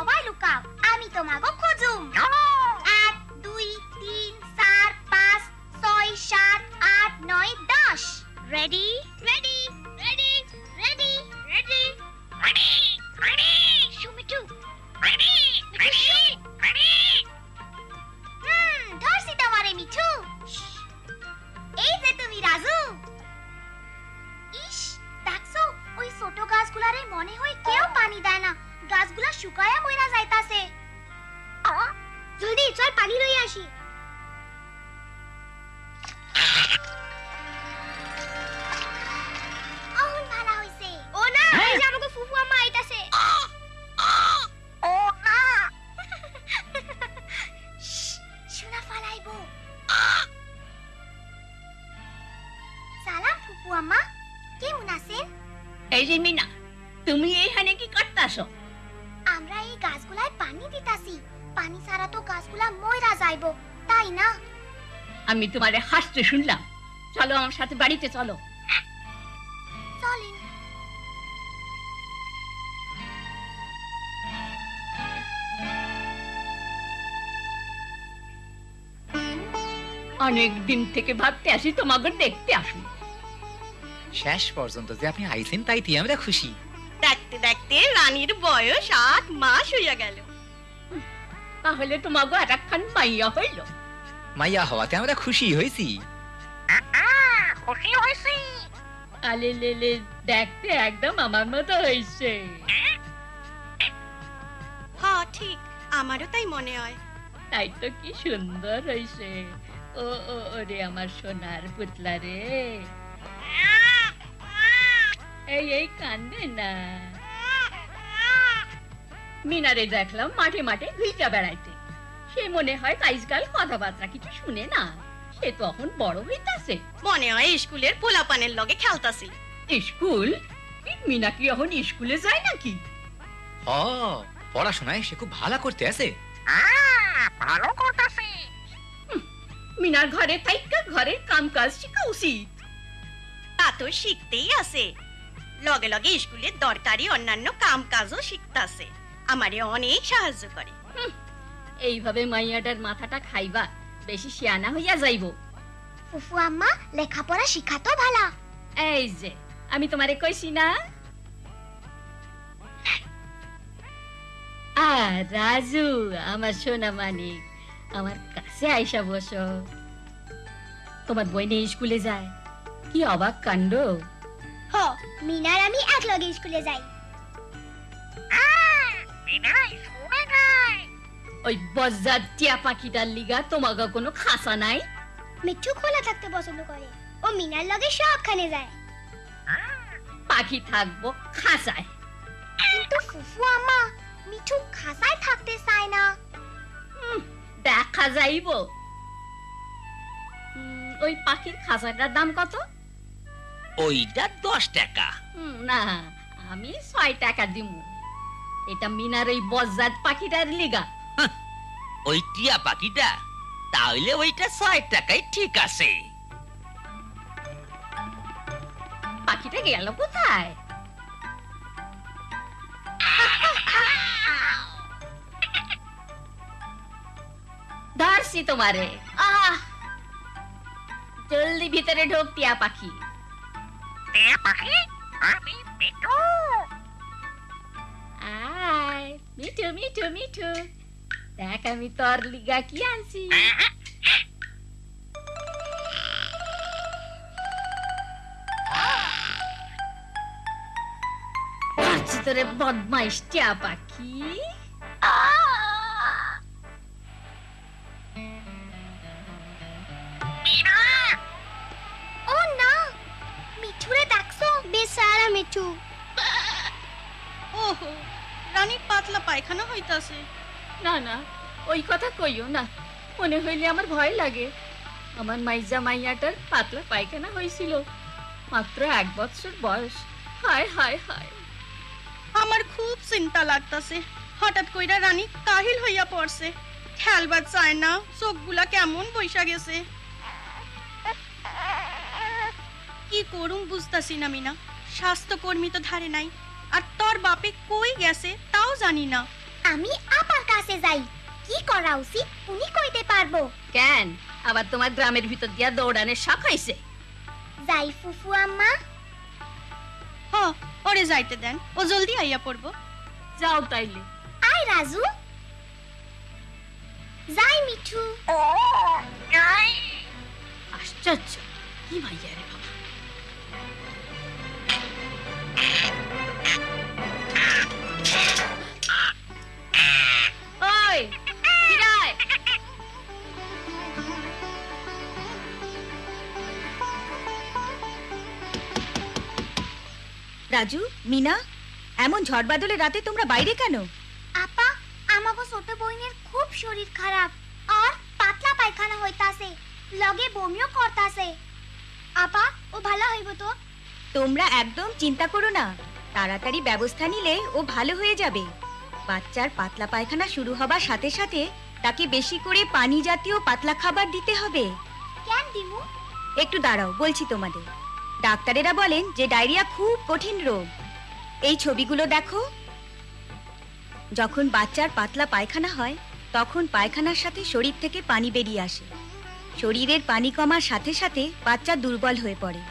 সবাই লুকাও, আমি তোমাকে খুঁজুম। 1 2 3 4 5 6 7 8 9 10। Ready ready ready ready ready ready ready Sumitu ready ready ready. ধরছি তোমারে মিঠু। এই যে তুমি রাজু। ইস, দেখছো ওই ছোট গাছগুলারে মনে হয় কেউ পানি দেয় না, গাছগুলা শুকায়া মইরা যাইতাছে। জলদি চল পানি লই আসি। অহন ভালো হইছে। ও না, এই যে আমাকে ফুফু আম্মা আইতাছে। ও না, শোনা ফালাইবো। সালাম ফুফু আম্মা, কেমন আছেন? এই যে মিনা, তুমি এইখানে কি করতাছো? আমরা এই গাছগুলায় পানি দিতাছি, পানি ছাড়া তো গাছগুলা মইরা যাইবো, তাই না? আমি তোমারে হাসতে শুনলাম। চলো আমার সাথে বাড়িতে চলো। চলেন। অনেক দিন থেকে ভাবতে আসি তোমাকে দেখতে আসুন। শেষ পর্যন্ত যে আপনি আইছেন তাইতে আমরা খুশি। দেখতে দেখতে রানীর বয়স 8 মাস হইয়া গেল। তাহলে তোমাকে আরেকখান মাইয়া হইল। মাইয়া হওয়াতে আমরা খুশি হয়েছি। খুশি হইছি। আলে লেলে, দেখতে একদম আমার মতো হইছে। হ্যাঁ ঠিক, আমারও তাই মনে হয়। তাই তো কি সুন্দর হইছে। ও ও ওরে আমার সোনার পুতলা রে। এই এই কান্দে না। মিনারে দেখলাম মাঠে মাঠে ঘুরতে বেড়াইতে। সে মনে হয় আজকাল কথাবার্তা কিছু শুনে না। সে তখন বড় হইতাছে। মনে হয় স্কুলের পোলাপানের লগে খেলতাছি। স্কুল? মিনা কি এখন স্কুলে যায় নাকি? ও, পড়াশোনায় সে খুব ভালো করতে আছে। ভালো করতাছি। মিনার ঘরে থাইকা ঘরের কাম কাজ শিখা উচিত। তা তো শিখতেই আছে, লগে লগে স্কুলের দরকারি অন্যান্য কাম কাজও শিখতাছে। আমারে অনেক সাহায্য করে। এইভাবে মাইয়াটার মাথাটা খাইবা, বেশি শিয়ানা হইয়া যাইব। ফুফু আম্মা লেখাপড়া শিখাতো ভালো। এই যে আমি তোমারে কইছি না। রাজু, আমার সোনা মানিক, আমার কাছে আইসা বসো। তোমার বইনে স্কুলে যায়, কি অবাক কাণ্ড। হ, মিনার আমি একলগে স্কুলে যাই। মিনা স্কুলে যায়। ওই বজ্জাত টিয়া পাখিটার লিগা তোমাকে কোনো খাসা নাই? মিঠু খোলা থাকতে পছন্দ করে, ও মিনার লগে সবখানে যায়। পাখি থাকবো খাসায়। কিন্তু ফুফু আম্মা, মিঠু খাসায় থাকতে চায় না। দেখা যাইব। ওই পাখির খাসাটার দাম কত? ওইটা 10 টাকা। না, আমি 6 টাকা দিমু। এটা মিনার ওই বজ্জাত পাখিটার লিগা। ওই টিয়া পাখিটা? তাহলে ওইটা 6 টাকাই ঠিক আছে। পাখিটা গেল কোথায়? ধরছি তোমারে। জলদি ভিতরে ঢোক টিয়া পাখি। টিয়া পাখি, আমি মিঠু। আয় মিঠু মিঠু মিঠু, দেখ আমি তোর লিগা কি আনছি। তোরে বদমাইশ টিয়া পাখি। ও না, মিঠুরে দেখছো? বেচারা মিঠু। ওহো, রানীর পাতলা পায়খানা হইতাছে। না না, ওই কথা কইও না, মনে হইলে আমার ভয় লাগে। আমার মাইজা মাইয়াটার পাতলা পায়খানা হয়েছিল, মাত্র 1 বছর বয়স। হায় হায় হায়, আমার খুব চিন্তা লাগতাছে। হঠাৎ কইরা রানী কাহিল হইয়া পড়ছে, খেলবার চায় না, চোখগুলা কেমন বইসা গেছে। কি করুম বুঝতাছি না মিনা। স্বাস্থ্যকর্মী তো ধারে নাই, আর তোর বাপে কই গেছে তাও জানি না। আমি আপার কাছে যাই, কি করা উচিত উনি কইতে পারবো। কেন আবার তোমার গ্রামের ভিতর দিয়া দৌড়ানের শখ হইছে? যাই ফুফু আম্মা। হ, ওরে যাইতে দেন, ও জলদি আইয়া পড়বো। যাও তাইলে। আয় রাজু। যাই মিঠু। আশ্চর্য, কি মাইয়া রে বাবা। ওই ফিরায়। রাজু, মিনা, এমন ঝড় বাদলে রাতে তোমরা বাইরে কেন? আপা, আমাগো ছোট বইনের খুব শরীর খারাপ আর পাতলা পায়খানা হইতাছে, লগে বমিও করতাছে। আপা, ও ভালো হইব তো? তোমরা একদম চিন্তা করো না, তাড়াতাড়ি ব্যবস্থা নিলে ও ভালো হয়ে যাবে। বাচ্চার পাতলা পায়খানা শুরু হবার সাথে সাথে তাকে বেশি করে পানি জাতীয় পাতলা খাবার দিতে হবে। কেন দিমু? একটু দাঁড়াও, বলছি তোমাদের। ডাক্তারেরা বলেন যে ডায়রিয়া খুব কঠিন রোগ। এই ছবিগুলো দেখো। যখন বাচ্চার পাতলা পায়খানা হয় তখন পায়খানার সাথে শরীর থেকে পানি বেরিয়ে আসে। শরীরের পানি কমার সাথে সাথে বাচ্চা দুর্বল হয়ে পড়ে।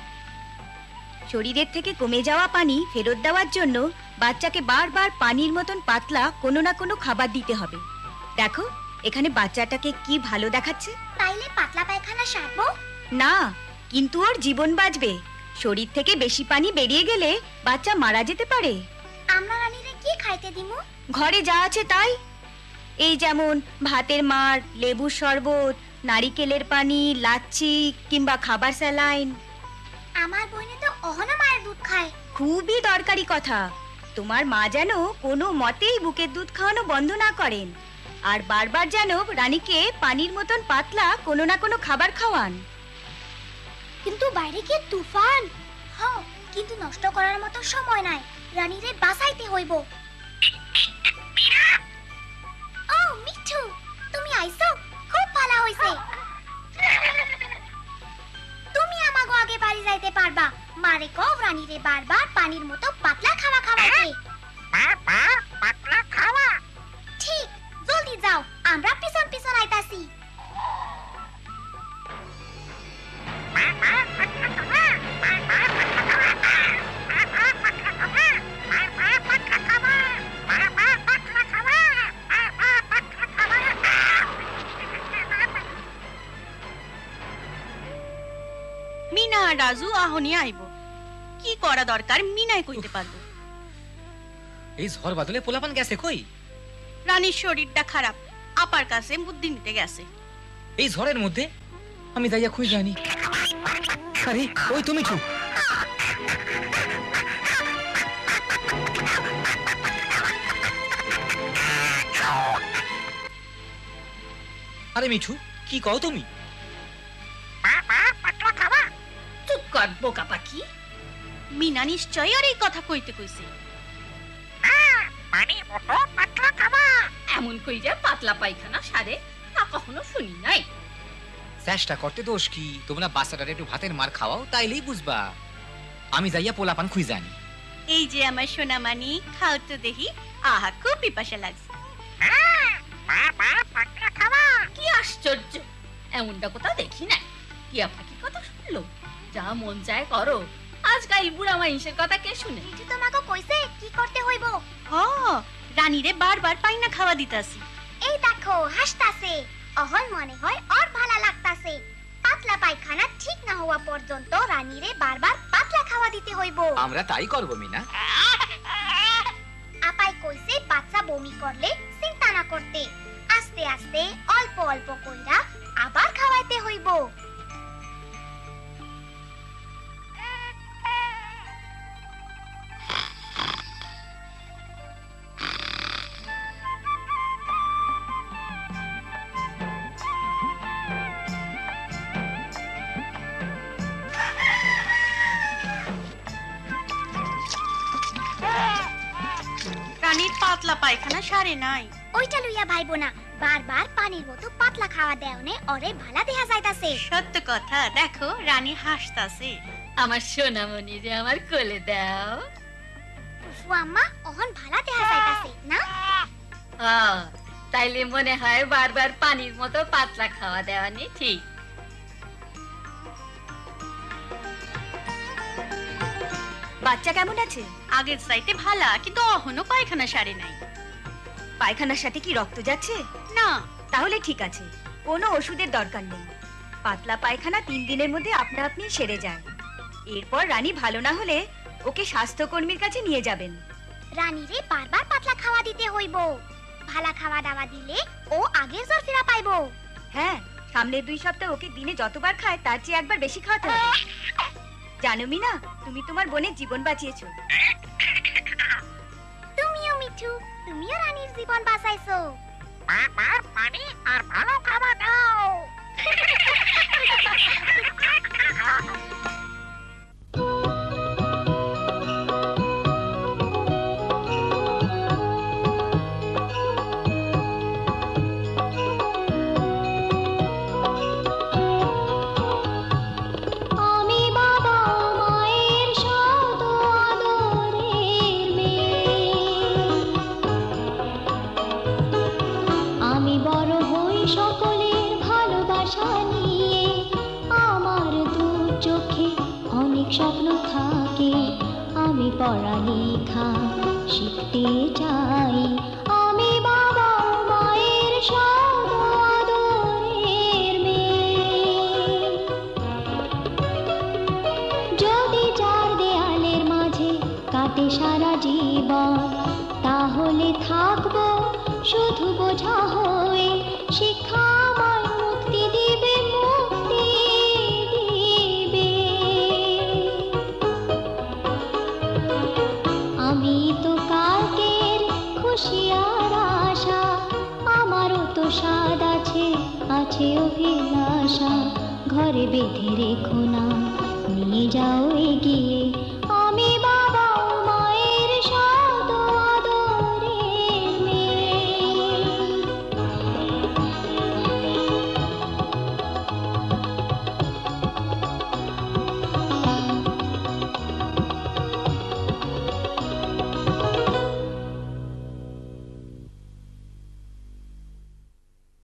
শরীরের থেকে কমে যাওয়া পানি ফেরত দেওয়ার জন্য বাচ্চাকে বারবার পানির মতন পাতলা কোনো না কোনো খাবার দিতে হবে। দেখো, এখানে বাচ্চাটাকে কি ভালো দেখাচ্ছে। তাইলে পাতলা পায়খানা সারবো? না, কিন্তু ওর জীবন বাঁচবে। শরীর থেকে বেশি পানি বেরিয়ে গেলে বাচ্চা মারা যেতে পারে। আমরা রানীরে কি খাইতে দিমু? ঘরে যা আছে তাই। এই যেমন ভাতের মাড়, লেবুর শরবত, নারিকেলের পানি, লাচ্ছি কিংবা খাবার স্যালাইন। আমার বইনে তো অহনো মায়ের দুধ খায়। খুবই দরকারি কথা। তোমার মা যেন কোনো মতেই বুকের দুধ খাওয়ানো বন্ধ না করেন, আর বারবার যেন রানীকে পানির মতন পাতলা কোনো না কোনো খাবার খাওয়ান। কিন্তু বাইরে কি তুফান। কিন্তু নষ্ট করার মতো সময় নাই, রানীরে বাঁচাইতে হইব। ও মিঠু, তুমি আইছো, খুব ভালো হইছে। তুমি আমাগো আগে বাড়ি যাইতে পারবা। মারে কও রানীরে বারবার পানির মতো পাতলা খাওয়া খাওয়াতে। পাতলা খাওয়া? ঠিক, জলদি যাও, আমরা পিছন পিছন আইতাছি। মিনা আর রাজু আহনি আইব, কি করা দরকার মিনাই কইতে পারবো। এই ঝড় বাদলে পোলাপান গেছে কই? রানীর শরীরটা খারাপ, আপার কাছে বুদ্ধি নিতে গেছে। এই ঝড়ের মধ্যে আমি যাইয়া খুঁজ জানি। আরে ওই তুমি চুপ। আরে মিঠু, কি কও তুমি? চুপ কর বোকা পাখি। মিনা নিশ্চয়ই আর এই কথা কইতে কইছে। এমন কইরা পাতলা পায়খানা সারে তা কখনো শুনি নাই। চেষ্টা করতে দোষ কি? তোমরা বাচ্চাটার একটু ভাতের মার খাওয়াও, তাইলেই বুঝবা। আমি যাইয়া পোলাপান খুঁজ জানি। এই যে আমার সোনামানি, খাও তো দেখি। আহা, খুব পিপাসা লাগছে। কি আশ্চর্য, এমনটা কোথাও দেখি নাই। টিয়া পাখি কথা শুনলো, যা মন চায় করো। আজকাল বুড়া মাইসের কথা কে শুনে? মিঠু তোমাকে কইছে কি করতে হইব। হ, রানীরে বারবার পাইনা খাওয়া দিতাছি। এই দেখো হাসতাছে, অহন মনে হয় আর ভালো লাগতাছে। পাতলা পায়খানা ঠিক না হওয়া পর্যন্ত রানীরে বারবার পাতলা খাওয়া দিতে হইব। আমরা তাই করবো মিনা। আপাই কইছে বাচ্চা বমি করলে চিন্তা না করতে, আস্তে আস্তে অল্প অল্প কইরা আবার খাওয়াইতে হইব। রানীর পাতলা পায়খানা সারে নাই। ওইটা লইয়া ভাইবো না, বারবার পানির মতো পাতলা খাওয়া দেওনে ওরে ভালা দেখা যাইতাছে। সত্য কথা, দেখো রানী হাসতাছে। আমার সোনামণি যে আমার কোলে দাও। ফুফু আম্মা, অহন ভালা দেখা যাইতাছে না? তাইলে মনে হয় বারবার পানির মতো পাতলা খাওয়া দেওয়া নেই ঠিক। বাচ্চা কেমন আছে? আগের চাইতে ভালা, কিন্তু অহনো পায়খানা সারে নাই। পায়খানার সাথে কি রক্ত যাচ্ছে? না। তাহলে ঠিক আছে, কোনো ওষুধের দরকার নেই। পাতলা পায়খানা 3 দিনের মধ্যে আপনা আপনি সেরে যায়। এরপর রানী ভালো না হলে ওকে স্বাস্থ্যকর্মীর কাছে নিয়ে যাবেন। রানীরে বারবার পাতলা খাওয়া দিতে হইব। ভালা খাওয়া দাওয়া দিলে ও আগের জ্বর ফেরা পাইবো। হ্যাঁ, সামনের 2 সপ্তাহ ওকে দিনে যতবার খায় তার চেয়ে একবার বেশি খাওয়াতে হবে। জানো মিনা, তুমি তোমার বোনের জীবন বাঁচিয়েছো। তুমিও মিঠু, তুমিও রানীর জীবন বাঁচাইছো। পানি আর ভালো খাবার দাও। আমি বাবা মায়ের শত আদরের মেয়ে। আমি বড় হই সকলের ভালোবাসা নিয়ে। আমার দু চোখে অনেক স্বপ্ন থাকে। আমি পড়ালেখা শিখতে চাই। আমি বাবা মায়ের শত আদরের মেয়ে। যদি 4 দেয়ালের মাঝে কাটে সারা জীবন, তাহলে থাকবো শুধু বোঝা হয়ে। শিক্ষা আমায় মুক্তি দিবে, মুক্তি দিবে। আমি তো কালকের খুশি আর আশা। আমারও তো স্বাদ আছে, আছে অভিলাষা। ঘরে বেঁধে রেখো না, নিয়ে যাও